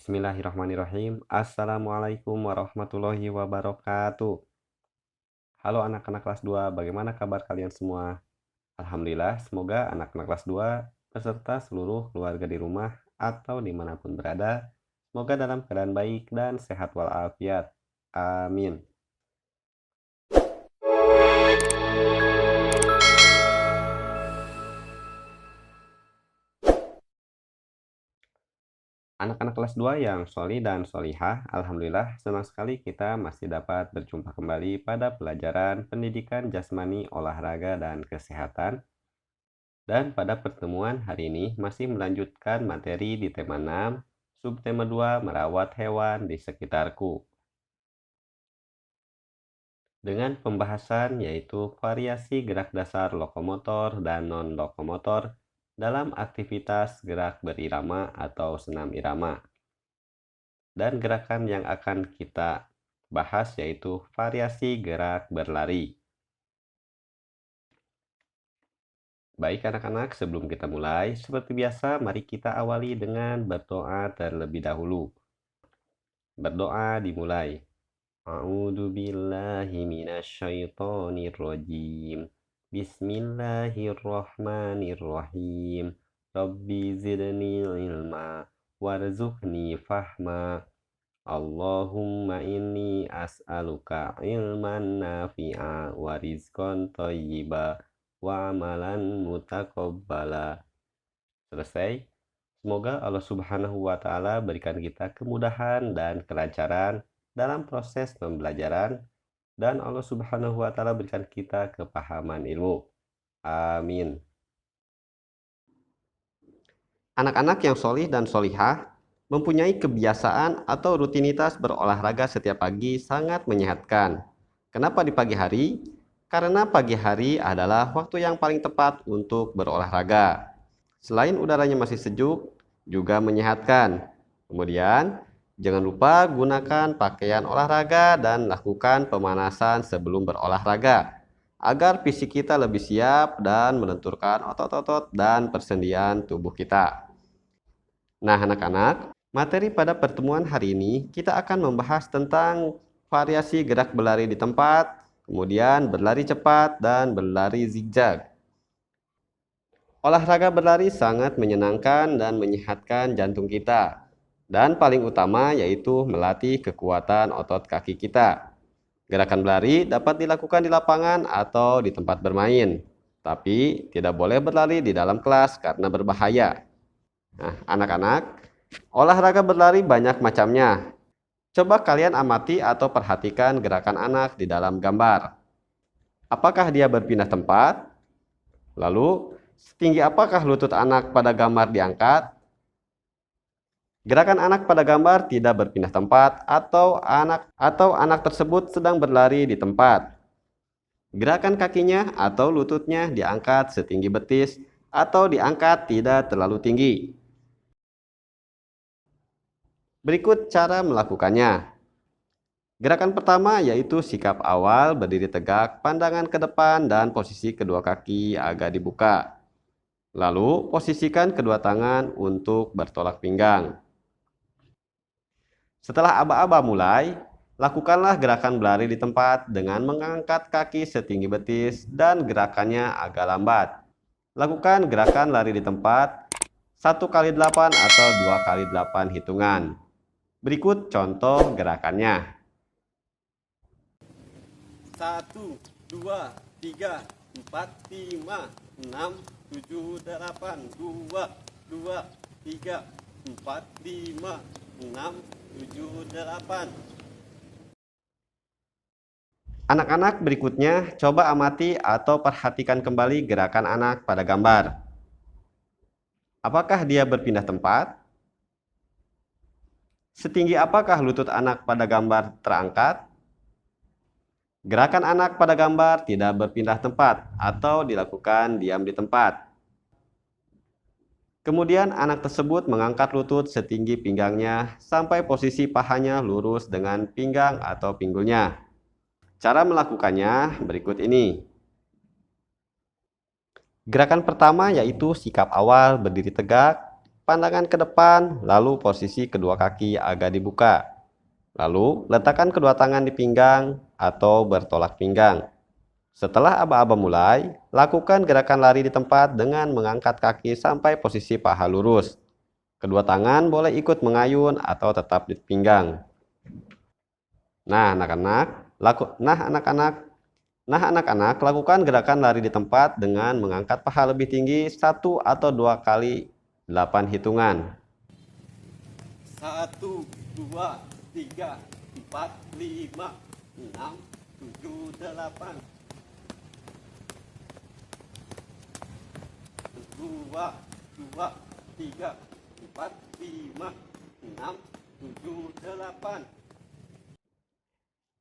Bismillahirrahmanirrahim. Assalamualaikum warahmatullahi wabarakatuh. Halo anak-anak kelas 2, bagaimana kabar kalian semua? Alhamdulillah, semoga anak-anak kelas 2 beserta seluruh keluarga di rumah atau dimanapun berada, semoga dalam keadaan baik dan sehat walafiat. Amin. Anak-anak kelas 2 yang sholih dan sholihah, alhamdulillah senang sekali kita masih dapat berjumpa kembali pada pelajaran pendidikan jasmani, olahraga, dan kesehatan. Dan pada pertemuan hari ini masih melanjutkan materi di tema 6, subtema 2, merawat hewan di sekitarku. Dengan pembahasan yaitu variasi gerak dasar lokomotor dan non-lokomotor dalam aktivitas gerak berirama atau senam irama. Dan gerakan yang akan kita bahas yaitu variasi gerak berlari. Baik anak-anak, sebelum kita mulai, seperti biasa mari kita awali dengan berdoa terlebih dahulu. Berdoa dimulai. A'udzu billahi minasyaitonir rajim. Bismillahirrahmanirrahim. Rabbi zidni ilma warzuqni fahma. Allahumma inni as'aluka ilman nafi'a wa rizqan thayyiba wa amalan mutaqabbala. Selesai. Semoga Allah Subhanahu wa Ta'ala berikan kita kemudahan dan kelancaran dalam proses pembelajaran, dan Allah Subhanahu wa Ta'ala berikan kita kepahaman ilmu. Amin. Anak-anak yang sholih dan sholihah mempunyai kebiasaan atau rutinitas berolahraga setiap pagi sangat menyehatkan. Kenapa di pagi hari? Karena pagi hari adalah waktu yang paling tepat untuk berolahraga. Selain udaranya masih sejuk, juga menyehatkan. Kemudian, jangan lupa gunakan pakaian olahraga dan lakukan pemanasan sebelum berolahraga, agar fisik kita lebih siap dan melenturkan otot-otot dan persendian tubuh kita. Nah, anak-anak, materi pada pertemuan hari ini kita akan membahas tentang variasi gerak berlari di tempat, kemudian berlari cepat dan berlari zigzag. Olahraga berlari sangat menyenangkan dan menyehatkan jantung kita. Dan paling utama yaitu melatih kekuatan otot kaki kita. Gerakan berlari dapat dilakukan di lapangan atau di tempat bermain. Tapi tidak boleh berlari di dalam kelas karena berbahaya. Nah, anak-anak, olahraga berlari banyak macamnya. Coba kalian amati atau perhatikan gerakan anak di dalam gambar. Apakah dia berpindah tempat? Lalu, setinggi apakah lutut anak pada gambar diangkat? Gerakan anak pada gambar tidak berpindah tempat atau anak tersebut sedang berlari di tempat. Gerakan kakinya atau lututnya diangkat setinggi betis atau diangkat tidak terlalu tinggi. Berikut cara melakukannya. Gerakan pertama yaitu sikap awal, berdiri tegak, pandangan ke depan, dan posisi kedua kaki agak dibuka. Lalu, posisikan kedua tangan untuk bertolak pinggang. Setelah aba-aba mulai, lakukanlah gerakan berlari di tempat dengan mengangkat kaki setinggi betis dan gerakannya agak lambat. Lakukan gerakan lari di tempat 1 kali 8 atau 2 kali 8 hitungan. Berikut contoh gerakannya. 1, 2, 3, 4, 5, 6, 7, 8, 2, 2, 3, 4, 5, 6, 7, 8. Anak-anak berikutnya coba amati atau perhatikan kembali gerakan anak pada gambar. Apakah dia berpindah tempat? Setinggi apakah lutut anak pada gambar terangkat? Gerakan anak pada gambar tidak berpindah tempat atau dilakukan diam di tempat. Kemudian anak tersebut mengangkat lutut setinggi pinggangnya sampai posisi pahanya lurus dengan pinggang atau pinggulnya. Cara melakukannya berikut ini. Gerakan pertama yaitu sikap awal, berdiri tegak. pandangan ke depan, lalu posisi kedua kaki agak dibuka. Lalu letakkan kedua tangan di pinggang atau bertolak pinggang. Setelah aba-aba mulai, lakukan gerakan lari di tempat dengan mengangkat kaki sampai posisi paha lurus. Kedua tangan boleh ikut mengayun atau tetap di pinggang. Nah, anak-anak, lakukan gerakan lari di tempat dengan mengangkat paha lebih tinggi 1 atau 2 kali 8 hitungan. 1, 2, 3, 4, 5, 6, 7, 8. 2, 2, 3, 4, 5, 6, 7, 8.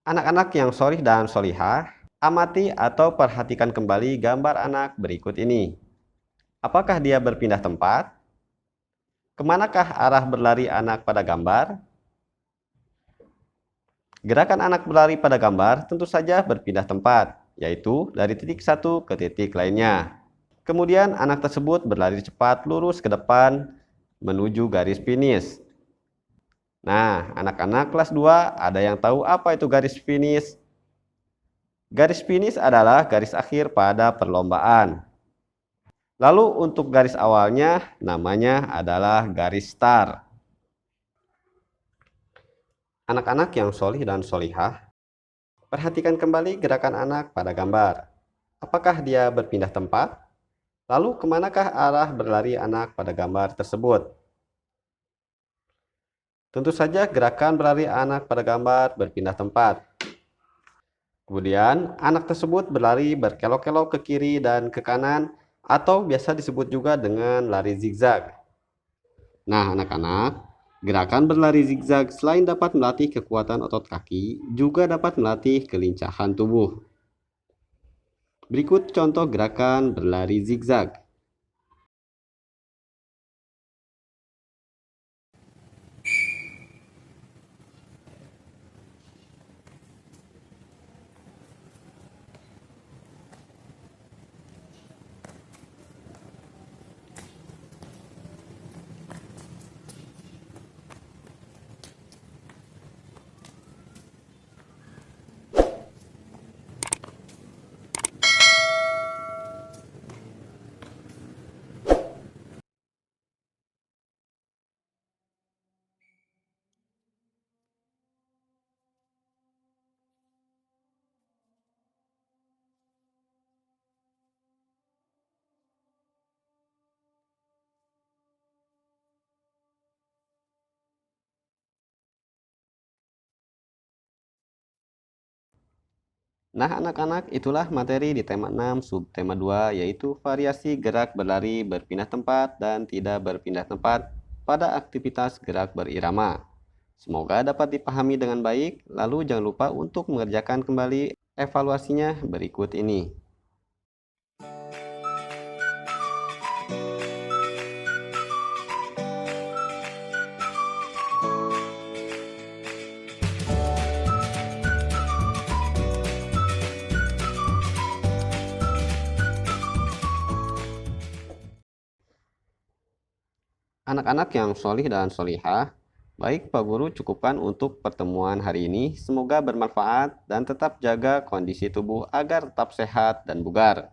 Anak-anak yang sholih dan sholihah, amati atau perhatikan kembali gambar anak berikut ini. Apakah dia berpindah tempat? Kemanakah arah berlari anak pada gambar? Gerakan anak berlari pada gambar tentu saja berpindah tempat, yaitu dari titik satu ke titik lainnya. Kemudian anak tersebut berlari cepat lurus ke depan menuju garis finish. Nah, anak-anak kelas 2 ada yang tahu apa itu garis finish? Garis finish adalah garis akhir pada perlombaan. Lalu untuk garis awalnya namanya adalah garis start. Anak-anak yang sholih dan sholihah, perhatikan kembali gerakan anak pada gambar. Apakah dia berpindah tempat? Lalu kemanakah arah berlari anak pada gambar tersebut? Tentu saja gerakan berlari anak pada gambar berpindah tempat. Kemudian anak tersebut berlari berkelok-kelok ke kiri dan ke kanan atau biasa disebut juga dengan lari zigzag. Nah, anak-anak, gerakan berlari zigzag selain dapat melatih kekuatan otot kaki, juga dapat melatih kelincahan tubuh. Berikut contoh gerakan berlari zigzag. Nah, anak-anak, itulah materi di tema 6 subtema 2, yaitu variasi gerak berlari berpindah tempat dan tidak berpindah tempat pada aktivitas gerak berirama. Semoga dapat dipahami dengan baik, lalu jangan lupa untuk mengerjakan kembali evaluasinya berikut ini. Anak-anak yang sholih dan sholihah, baik Pak Guru cukupkan untuk pertemuan hari ini. Semoga bermanfaat dan tetap jaga kondisi tubuh agar tetap sehat dan bugar.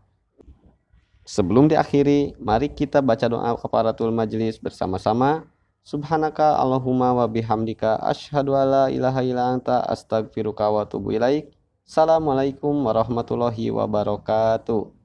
Sebelum diakhiri, mari kita baca doa kafaratul majelis bersama-sama. Subhanaka Allahumma wa bihamdika asyhadu alla ilaha illa anta astaghfiruka wa atubu ilaik. Assalamualaikum warahmatullahi wabarakatuh.